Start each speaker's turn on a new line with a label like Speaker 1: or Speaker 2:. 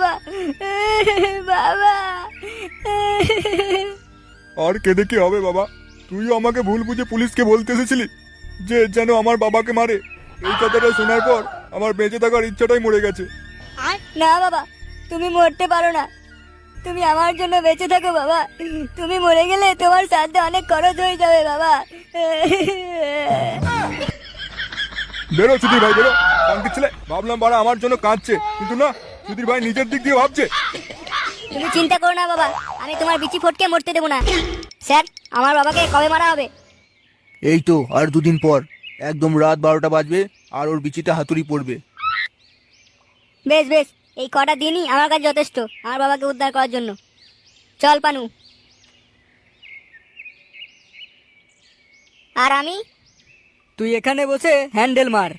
Speaker 1: বাবা, বাবা।
Speaker 2: আর কেঁদে কি হবে বাবা? তুইও আমাকে ভুল বুঝে পুলিশকে বলতে এসেছিলি যে যেন আমার বাবাকে মারে। এই কথাটা শোনার পর আমার বেঁচে থাকার ইচ্ছাটাই মরে গেছে।
Speaker 1: না বাবা, তুমি মরতে পারো না। তুমি আমার জন্য বেঁচে থাকো বাবা। তুমি মরে গেলে তোমার সাথে অনেক খরচ হয়ে যাবে বাবা।
Speaker 2: বেরো সুধীর ভাই, বেরো। শান্তির ছেলে, ভাবলাম বাড়া আমার জন্য কাঁদছে, কিন্তু না, সুধীর ভাই নিজের দিক দিয়ে ভাবছে।
Speaker 1: তুমি চিন্তা করো না বাবা, আমি তোমার বিচি ফটকে মরতে দেবো না। স্যার, আমার বাবাকে কবে মারা হবে?
Speaker 3: এই তো আর দুদিন পর একদম রাত 12টা বাজবে আর ওর বিচিটা হাতুড়ি পড়বে।
Speaker 1: বেশ বেশ, এই কটা দিনই আমার কাছে যথেষ্ট আমার বাবাকে উদ্ধার করার জন্য। চল পানু। আর আমি?
Speaker 4: তুই এখানে বসে হ্যান্ডেল মার।